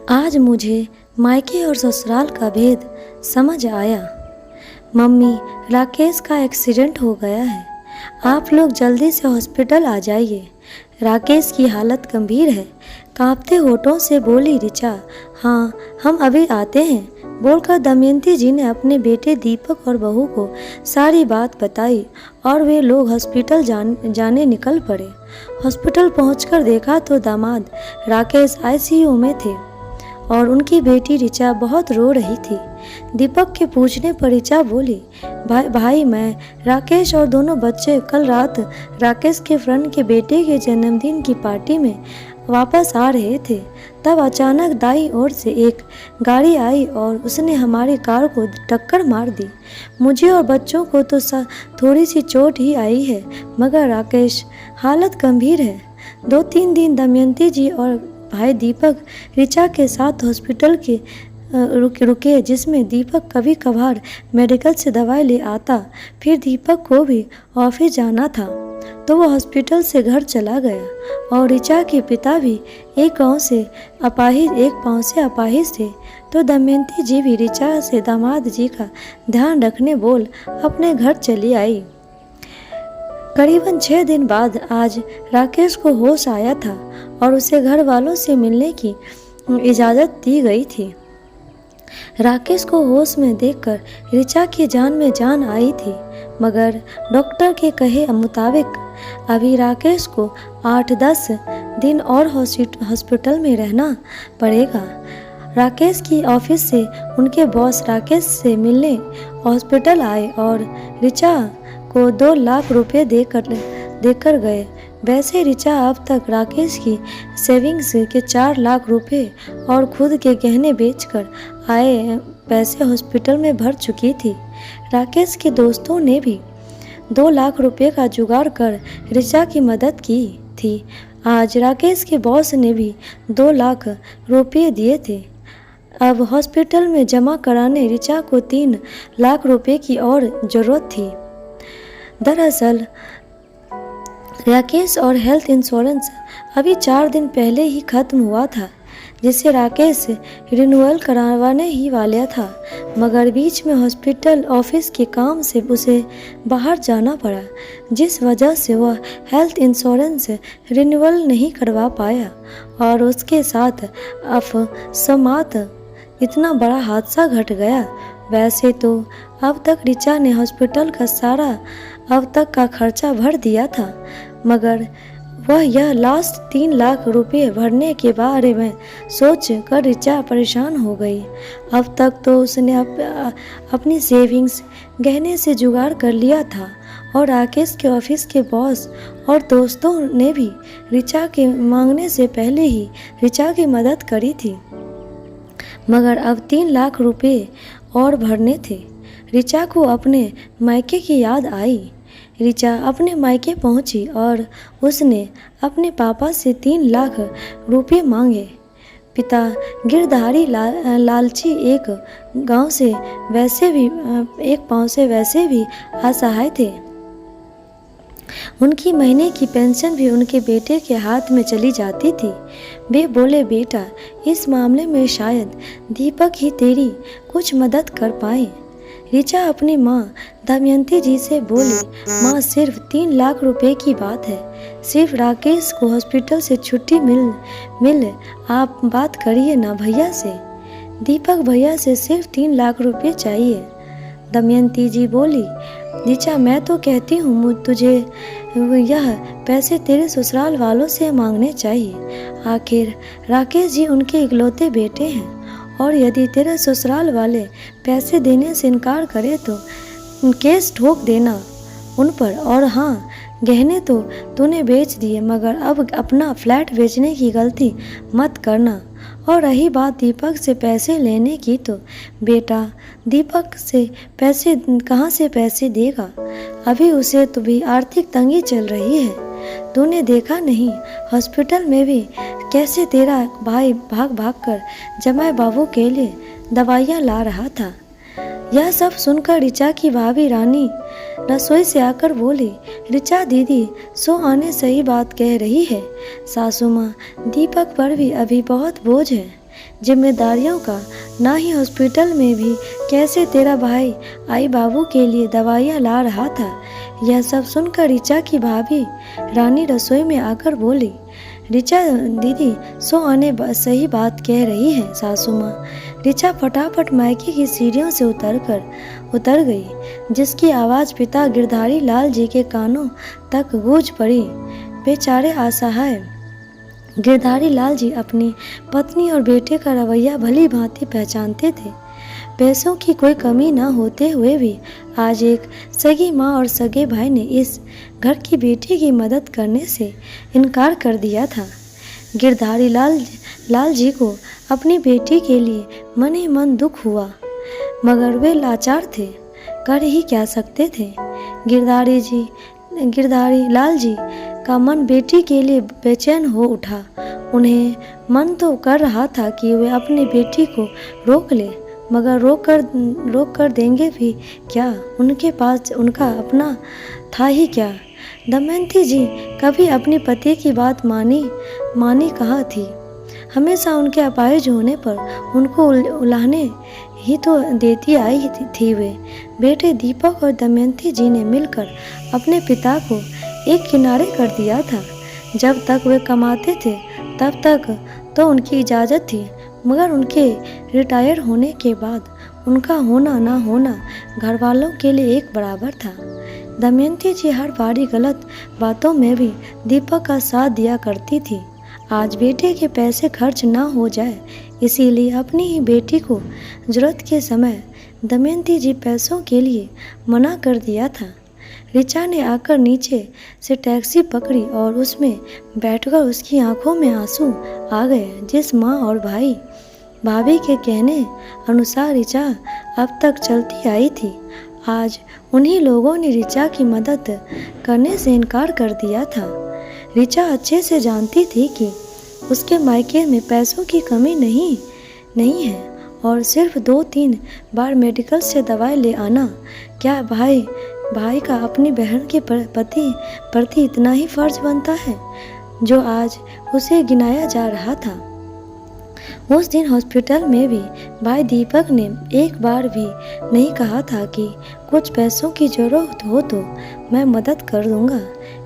आज मुझे मायके और ससुराल का भेद समझ आया। मम्मी, राकेश का एक्सीडेंट हो गया है। आप लोग जल्दी से हॉस्पिटल आ जाइए। राकेश की हालत गंभीर है। कांपते होठों से बोली ऋचा। हाँ, हम अभी आते हैं, बोलकर दमयंती जी ने अपने बेटे दीपक और बहू को सारी बात बताई और वे लोग हॉस्पिटल जाने निकल पड़े। हॉस्पिटल पहुंचकर देखा तो दामाद राकेश आईसीयू में थे और उनकी बेटी ऋचा बहुत रो रही थी। दीपक के पूछने पर ऋचा बोली, भाई मैं, राकेश और दोनों बच्चे कल रात राकेश के फ्रेंड के बेटे के जन्मदिन की पार्टी में वापस आ रहे थे। तब अचानक दाईं ओर से एक गाड़ी आई और उसने हमारी कार को टक्कर मार दी। मुझे और बच्चों को तो थोड़ी सी चोट ही आई है, मगर राकेश हालत गंभीर है। 2-3 दिन दमयंती जी और भाई दीपक ऋचा के साथ हॉस्पिटल के रुके, जिसमें दीपक कभी कभार मेडिकल से दवाई ले आता। फिर दीपक को भी ऑफिस जाना था तो वह हॉस्पिटल से घर चला गया और ऋचा के पिता भी एक पाँव से अपाहिज थे। तो दमयंती जी भी ऋचा से दामाद जी का ध्यान रखने बोल अपने घर चली आई। करीबन 6 दिन बाद आज राकेश को होश आया था और उसे घर वालों से मिलने की इजाज़त दी गई थी। राकेश को होश में देखकर ऋचा की जान में जान आई थी, मगर डॉक्टर के कहे मुताबिक अभी राकेश को 8-10 दिन और हॉस्पिटल में रहना पड़ेगा। राकेश की ऑफिस से उनके बॉस राकेश से मिलने हॉस्पिटल आए और ऋचा को 2 लाख रुपए देकर गए। वैसे ऋचा अब तक राकेश की सेविंग्स के 4 लाख रुपए और खुद के गहने बेचकर आए पैसे हॉस्पिटल में भर चुकी थी। राकेश के दोस्तों ने भी 2 लाख रुपए का जुगाड़ कर ऋचा की मदद की थी। आज राकेश के बॉस ने भी 2 लाख रुपए दिए थे। अब हॉस्पिटल में जमा कराने ऋचा को 3 लाख रुपए की और ज़रूरत थी। दरअसल राकेश और हेल्थ इंश्योरेंस अभी 4 दिन पहले ही खत्म हुआ था, जिसे राकेश रिन्यूअल करवाने ही वाला था, मगर बीच में हॉस्पिटल ऑफिस के काम से उसे बाहर जाना पड़ा, जिस वजह से वह हेल्थ इंश्योरेंस रिन्यूअल नहीं करवा पाया और उसके साथ अकस्मात इतना बड़ा हादसा घट गया। वैसे तो अब तक ऋचा ने हॉस्पिटल का सारा अब तक का खर्चा भर दिया था, मगर वह यह लास्ट 3 लाख रुपए भरने के बारे में सोच कर ऋचा परेशान हो गई। अब तक तो उसने अपनी सेविंग्स गहने से जुगाड़ कर लिया था और राकेश के ऑफिस के बॉस और दोस्तों ने भी ऋचा के मांगने से पहले ही ऋचा की मदद करी थी, मगर अब 3 लाख रुपए और भरने थे। ऋचा को अपने मायके की याद आई। ऋचा अपने मायके पहुंची और उसने अपने पापा से 3 लाख रुपए मांगे। पिता गिरधारी लालची एक पाँव से वैसे भी असहाय थे। उनकी महीने की पेंशन भी उनके बेटे के हाथ में चली जाती थी। वे बोले, बेटा, इस मामले में शायद दीपक ही तेरी कुछ मदद कर पाए। ऋचा अपनी माँ दमयंती जी से बोली, माँ, सिर्फ 3 लाख रुपए की बात है। सिर्फ राकेश को हॉस्पिटल से छुट्टी मिल आप बात करिए ना भैया से। दीपक भैया से सिर्फ 3 लाख रुपए चाहिए। दमयंती जी बोली, ऋचा, मैं तो कहती हूँ तुझे यह पैसे तेरे ससुराल वालों से मांगने चाहिए। आखिर राकेश जी उनके इकलौते बेटे हैं और यदि तेरे ससुराल वाले पैसे देने से इनकार करे तो केस ठोक देना उन पर। और हाँ, गहने तो तूने बेच दिए, मगर अब अपना फ्लैट बेचने की गलती मत करना। और रही बात दीपक से पैसे लेने की, तो बेटा, दीपक से पैसे कहाँ से पैसे देगा? अभी उसे तो भी आर्थिक तंगी चल रही है। तूने देखा नहीं हॉस्पिटल में भी कैसे तेरा भाई भाग भाग कर जमाई बाबू के लिए दवाइयाँ ला रहा था। यह सब सुनकर ऋचा की भाभी रानी रसोई से आकर बोली, ऋचा दीदी, सो आने सही बात कह रही है। सासू माँ, दीपक पर भी अभी बहुत बोझ है। जिम्मेदारियों का, ना ही हॉस्पिटल में भी कैसे तेरा भाई आई बाबू के लिए दवाइयाँ ला रहा था। यह सब सुनकर ऋचा की भाभी रानी रसोई में आकर बोली, ऋचा दीदी सो आने सही बात कह रही है सासू माँ। ऋचा फटाफट मायके की सीढ़ियों से उतर गई, जिसकी आवाज़ पिता गिरधारी लाल जी के कानों तक गूंज पड़ी। बेचारे असहाय गिरधारी लाल जी अपनी पत्नी और बेटे का रवैया भली भांति पहचानते थे। पैसों की कोई कमी न होते हुए भी आज एक सगी माँ और सगे भाई ने इस घर की बेटी की मदद करने से इनकार कर दिया था। गिरधारी लाल जी को अपनी बेटी के लिए मन ही मन दुख हुआ, मगर वे लाचार थे, कर ही क्या सकते थे। गिरधारी लाल जी का मन बेटी के लिए बेचैन हो उठा। उन्हें मन तो कर रहा था कि वे अपनी बेटी को रोक ले, मगर रोक कर देंगे भी क्या, उनके पास उनका अपना था ही क्या। दमयंती जी कभी अपने पति की बात मानी कहाँ थी। हमेशा उनके अपाहिज होने पर उनको उलाहने ही तो देती आई थी। वे बेटे दीपक और दमयंती जी ने मिलकर अपने पिता को एक किनारे कर दिया था। जब तक वे कमाते थे तब तक तो उनकी इजाज़त थी, मगर उनके रिटायर होने के बाद उनका होना ना होना घर वालों के लिए एक बराबर था। दमयंती जी हर बारी गलत बातों में भी दीपक का साथ दिया करती थी। आज बेटे के पैसे खर्च ना हो जाए, इसीलिए अपनी ही बेटी को जरूरत के समय दमयंती जी पैसों के लिए मना कर दिया था। ऋचा ने आकर नीचे से टैक्सी पकड़ी और उसमें बैठकर उसकी आंखों में आंसू आ गए। जिस माँ और भाभी के कहने अनुसार ऋचा अब तक चलती आई थी, आज उन्हीं लोगों ने ऋचा की मदद करने से इनकार कर दिया था। ऋचा अच्छे से जानती थी कि उसके मायके में पैसों की कमी नहीं है और सिर्फ 2-3 बार मेडिकल से दवाई ले आना क्या भाई का अपनी बहन के प्रति इतना ही फर्ज बनता है जो आज उसे गिनाया जा रहा था। उस दिन हॉस्पिटल में भी भाई दीपक ने एक बार भी नहीं कहा था कि कुछ पैसों की जरूरत हो तो मैं मदद कर दूंगा।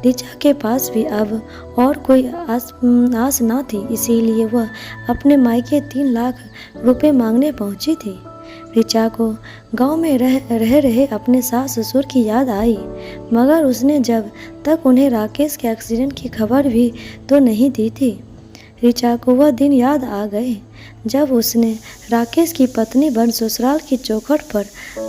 ऋचा के पास भी अब और कोई आस ना थी, इसीलिए वह अपने मायके 3 लाख रुपए मांगने पहुंची थी। ऋचा को गांव में रह रहे अपने सास ससुर की याद आई, मगर उसने जब तक उन्हें राकेश के एक्सीडेंट की खबर भी तो नहीं दी थी। ऋचा को वह दिन याद आ गए जब उसने राकेश की पत्नी बन ससुराल की चौखट पर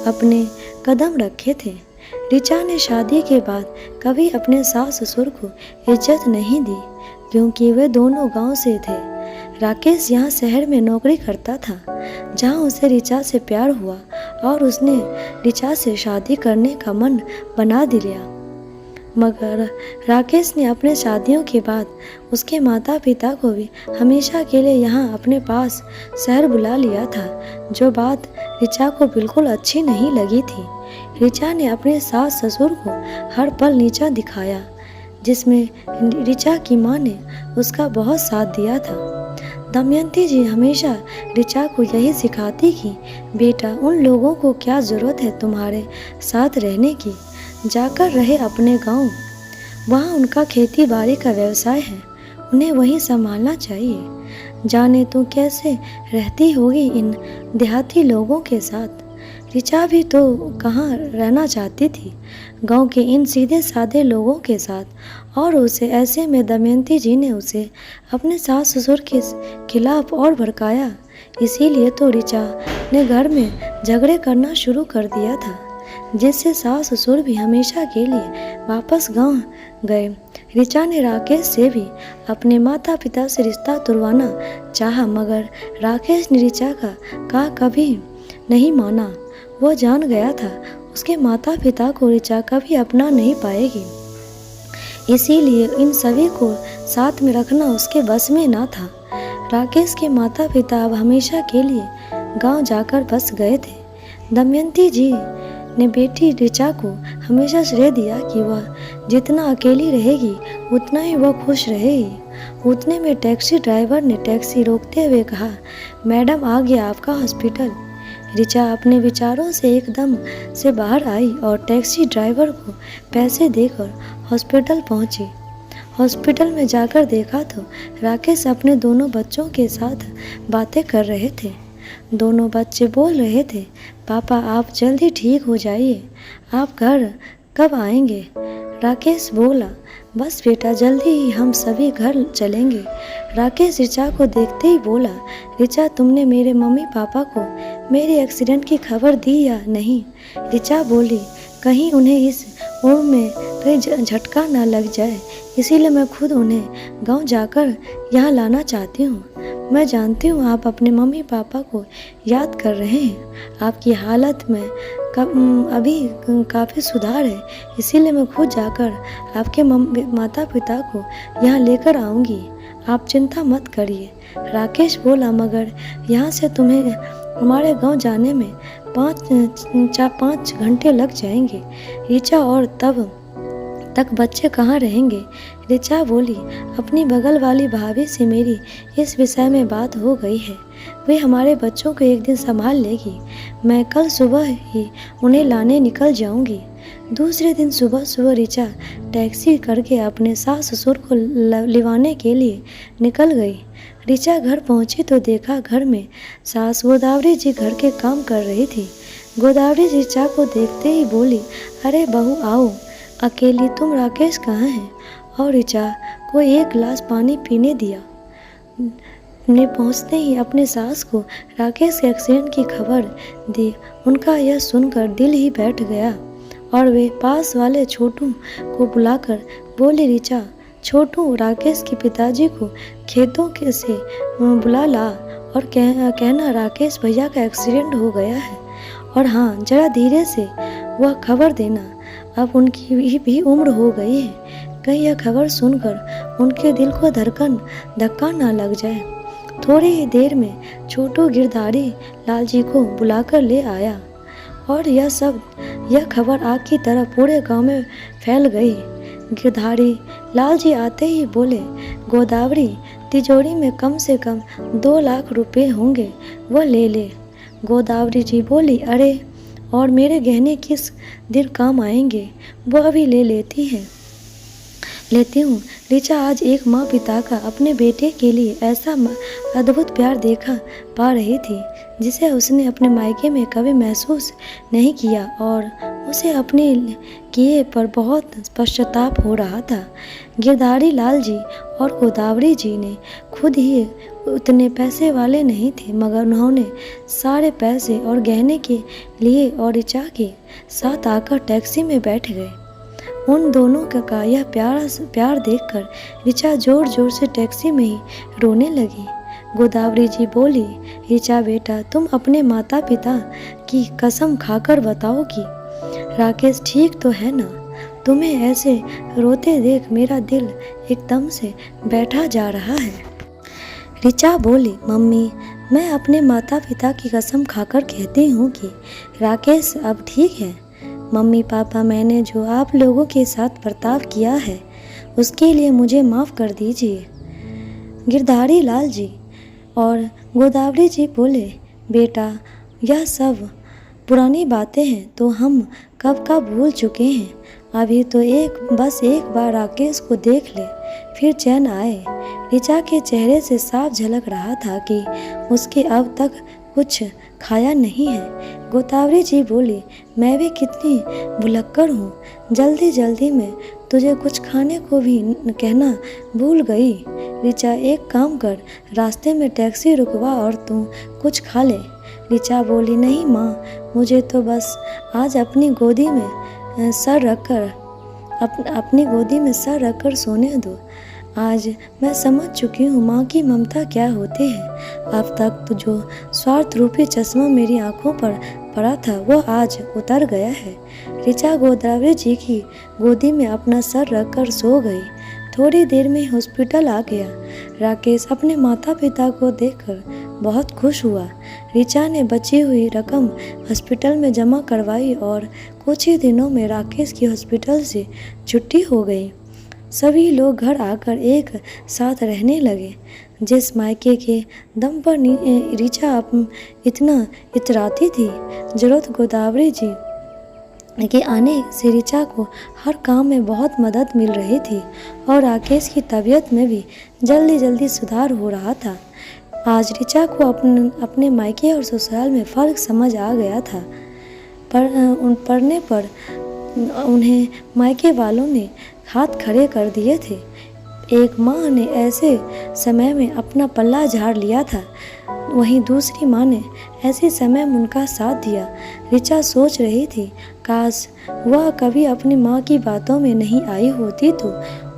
अपने कदम रखे थे। ऋचा ने शादी के बाद कभी अपने सास ससुर को इज्जत नहीं दी, क्योंकि वे दोनों गांव से थे। राकेश यहाँ शहर में नौकरी करता था, जहाँ उसे ऋचा से प्यार हुआ और उसने ऋचा से शादी करने का मन बना दिया। मगर राकेश ने अपने शादियों के बाद उसके माता पिता को भी हमेशा के लिए यहाँ अपने पास शहर बुला लिया था, जो बात ऋचा को बिल्कुल अच्छी नहीं लगी थी। ऋचा ने अपने सास ससुर को हर पल नीचा दिखाया, जिसमें ऋचा की माँ ने उसका बहुत साथ दिया था। दमयंती जी हमेशा ऋचा को यही सिखाती कि बेटा, उन लोगों को क्या ज़रूरत है तुम्हारे साथ रहने की, जाकर रहे अपने गांव। वहाँ उनका खेती बाड़ी का व्यवसाय है, उन्हें वहीं संभालना चाहिए। जाने तू कैसे रहती होगी इन देहाती लोगों के साथ। ऋचा भी तो कहाँ रहना चाहती थी, गांव के इन सीधे साधे लोगों के साथ। और उसे ऐसे में दमयंती जी ने उसे अपने सास ससुर के खिलाफ और भड़काया। इसीलिए तो ऋचा ने घर में झगड़े करना शुरू कर दिया था, जिससे सास ससुर भी हमेशा के लिए वापस गांव गए। ऋचा ने राकेश से भी अपने माता पिता से रिश्ता तुड़वाना चाहा, मगर राकेश ने ऋचा का कभी नहीं माना। वो जान गया था उसके माता पिता को ऋचा कभी अपना नहीं पाएगी, इसीलिए इन सभी को साथ में रखना उसके बस में ना था। राकेश के माता पिता अब हमेशा के लिए गांव जाकर बस गए थे। दमयंती जी ने बेटी ऋचा को हमेशा श्रेय दिया कि वह जितना अकेली रहेगी उतना ही वह खुश रहेगी। उतने में टैक्सी ड्राइवर ने टैक्सी रोकते हुए कहा, मैडम आ गया आपका हॉस्पिटल। ऋचा अपने विचारों से एकदम से बाहर आई और टैक्सी ड्राइवर को पैसे देकर हॉस्पिटल पहुंची। हॉस्पिटल में जाकर देखा तो राकेश अपने दोनों बच्चों के साथ बातें कर रहे थे। दोनों बच्चे बोल रहे थे, पापा आप जल्दी ठीक हो जाइए, आप घर कब आएंगे? राकेश बोला, बस बेटा जल्दी ही हम सभी घर चलेंगे। राकेश ऋचा को देखते ही बोला, ऋचा तुमने मेरे मम्मी पापा को मेरे एक्सीडेंट की खबर दी या नहीं? ऋचा बोली, कहीं उन्हें इस उम्र में कहीं झटका ना लग जाए, इसीलिए मैं खुद उन्हें गांव जाकर यहाँ लाना चाहती हूँ। मैं जानती हूँ आप अपने मम्मी पापा को याद कर रहे हैं, आपकी हालत में अभी काफ़ी सुधार है, इसीलिए मैं खुद जाकर आपके माता पिता को यहाँ लेकर आऊँगी, आप चिंता मत करिए। राकेश बोला, मगर यहाँ से तुम्हें हमारे गांव जाने में 5 घंटे लग जाएंगे। ऋचा और तब तक बच्चे कहाँ रहेंगे? ऋचा बोली, अपनी बगल वाली भाभी से मेरी इस विषय में बात हो गई है, वे हमारे बच्चों को एक दिन संभाल लेगी। मैं कल सुबह ही उन्हें लाने निकल जाऊंगी। दूसरे दिन सुबह सुबह ऋचा टैक्सी करके अपने सास ससुर को लिवाने के लिए निकल गई। ऋचा घर पहुंची तो देखा घर में सास गोदावरी जी घर के काम कर रही थी। गोदावरी ऋचा को देखते ही बोली, अरे बहू आओ, अकेली तुम, राकेश कहाँ है? और ऋचा को एक गिलास पानी पीने दिया। ने पहुँचते ही अपने सास को राकेश के एक्सीडेंट की खबर दी। उनका यह सुनकर दिल ही बैठ गया और वे पास वाले छोटू को बुलाकर बोले, ऋचा छोटू, राकेश के पिताजी को खेतों के से बुला ला और कहना राकेश भैया का एक्सीडेंट हो गया है, और हाँ जरा धीरे से वह खबर देना, अब उनकी भी उम्र हो गई है, कहीं यह खबर सुनकर उनके दिल को धक्का ना लग जाए। थोड़ी ही देर में छोटू गिरधारी लाल जी को बुलाकर ले आया और यह खबर आग की तरह पूरे गांव में फैल गई। गिरधारी लाल जी आते ही बोले, गोदावरी तिजोरी में कम से कम 2 लाख रुपए होंगे, वो ले ले। गोदावरी जी बोली, अरे और मेरे गहने किस दिन काम आएंगे, वो अभी लेती हूँ। ऋचा आज एक माँ पिता का अपने बेटे के लिए ऐसा अद्भुत प्यार देखा पा रही थी जिसे उसने अपने मायके में कभी महसूस नहीं किया, और उसे अपने किए पर बहुत पश्चाताप हो रहा था। गिरधारी लाल जी और गोदावरी जी ने खुद ही उतने पैसे वाले नहीं थे, मगर उन्होंने सारे पैसे और गहने के लिए और ऋचा के साथ आकर टैक्सी में बैठ गए। उन दोनों का यह प्यार देखकर ऋचा जोर जोर से टैक्सी में ही रोने लगी। गोदावरी जी बोली, ऋचा बेटा, तुम अपने माता पिता की कसम खाकर बताओ कि राकेश ठीक तो है ना? तुम्हें ऐसे रोते देख मेरा दिल एकदम से बैठा जा रहा है। ऋचा बोली, मम्मी, मैं अपने माता पिता की कसम खाकर कहती हूँ कि राकेश अब ठीक है। मम्मी पापा, मैंने जो आप लोगों के साथ बर्ताव किया है उसके लिए मुझे माफ़ कर दीजिए। गिरधारी लाल जी और गोदावरी जी बोले, बेटा यह सब पुरानी बातें हैं तो हम कब का भूल चुके हैं, अभी तो बस एक बार राकेश को देख ले, फिर चैन आए। ऋचा के चेहरे से साफ झलक रहा था कि उसके अब तक कुछ खाया नहीं है। गोदावरी जी बोली, मैं भी कितनी भुलक्कड़ हूँ, जल्दी जल्दी में तुझे कुछ खाने को भी कहना भूल गई। ऋचा, एक काम कर, रास्ते में टैक्सी रुकवा और तू कुछ खा ले। ऋचा बोली, नहीं माँ, मुझे तो बस आज अपनी गोदी में सर रखकर सोने दो। आज मैं समझ चुकी हूँ माँ की ममता क्या होती है। अब तक तो जो स्वार्थ रूपी चश्मा मेरी आंखों पर पड़ा था वो आज उतर गया है। ऋचा गोदावरी जी की गोदी में अपना सर रखकर सो गई। थोड़ी देर में हॉस्पिटल आ गया। राकेश अपने माता पिता को देखकर बहुत खुश हुआ। ऋचा ने बची हुई रकम हॉस्पिटल में जमा करवाई और कुछ ही दिनों में राकेश की हॉस्पिटल से छुट्टी हो गई। सभी लोग घर आकर एक साथ रहने लगे। जिस मायके के दम पर ऋचा इतना इतराती थी, जरूरत गोदावरी जी के आने से ऋचा को हर काम में बहुत मदद मिल रही थी और राकेश की तबीयत में भी जल्दी जल्दी सुधार हो रहा था। आज ऋचा को अपने मायके और ससुराल में फ़र्क समझ आ गया था। पढ़ने पर उन्हें मायके वालों ने हाथ खड़े कर दिए थे। एक माँ ने ऐसे समय में अपना पल्ला झाड़ लिया था, वहीं दूसरी माँ ने ऐसे समय में उनका साथ दिया। ऋचा सोच रही थी, काश वह कभी अपनी माँ की बातों में नहीं आई होती तो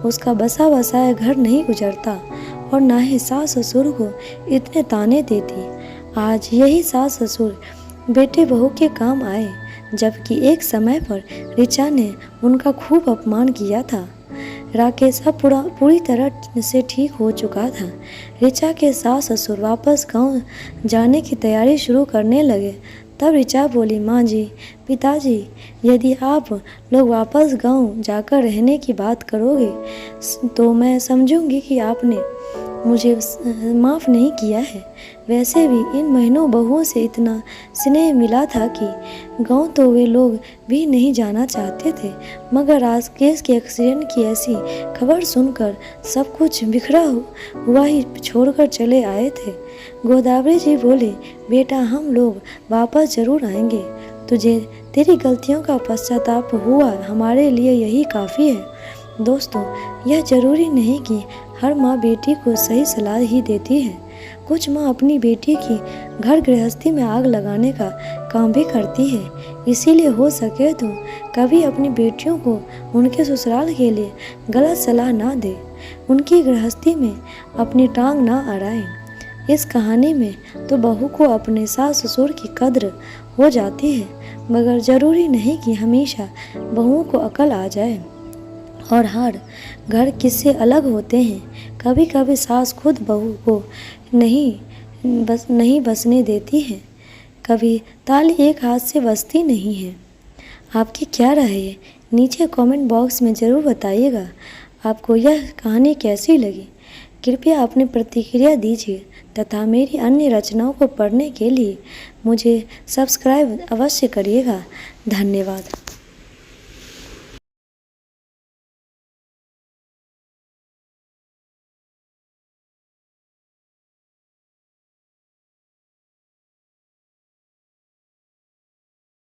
उसका बसा बसाया घर नहीं गुजरता और ना ही सास ससुर को इतने ताने देती। आज यही सास ससुर बेटे बहू के काम आए, जबकि एक समय पर ऋचा ने उनका खूब अपमान किया था। राकेश अब पूरी तरह से ठीक हो चुका था। ऋचा के सास ससुर वापस गांव जाने की तैयारी शुरू करने लगे। तब ऋचा बोली, माँ जी, पिताजी, यदि आप लोग वापस गांव जाकर रहने की बात करोगे तो मैं समझूंगी कि आपने मुझे माफ़ नहीं किया है। वैसे भी इन महीनों बहुओं से इतना स्नेह मिला था कि गांव तो वे लोग भी नहीं जाना चाहते थे, मगर राकेश के एक्सीडेंट की ऐसी खबर सुनकर सब कुछ बिखरा हुआ ही छोड़कर चले आए थे। गोदावरी जी बोले, बेटा, हम लोग वापस ज़रूर आएंगे। तुझे तेरी गलतियों का पश्चाताप हुआ, हमारे लिए यही काफ़ी है। दोस्तों, यह ज़रूरी नहीं कि हर माँ बेटी को सही सलाह ही देती है। कुछ माँ अपनी बेटी की घर गृहस्थी में आग लगाने का काम भी करती है। इसीलिए हो सके तो कभी अपनी बेटियों को उनके ससुराल के लिए गलत सलाह ना दे, उनकी गृहस्थी में अपनी टांग ना अड़ाएं। इस कहानी में तो बहू को अपने सास ससुर की कद्र हो जाती है, मगर ज़रूरी नहीं कि हमेशा बहुओं को अकल आ जाए। और हर घर किससे अलग होते हैं। कभी कभी सास खुद बहू को नहीं बसने देती है, कभी ताली एक हाथ से बजती नहीं है। आपकी क्या राय है? नीचे कमेंट बॉक्स में ज़रूर बताइएगा आपको यह कहानी कैसी लगी। कृपया अपनी प्रतिक्रिया दीजिए तथा मेरी अन्य रचनाओं को पढ़ने के लिए मुझे सब्सक्राइब अवश्य करिएगा। धन्यवाद।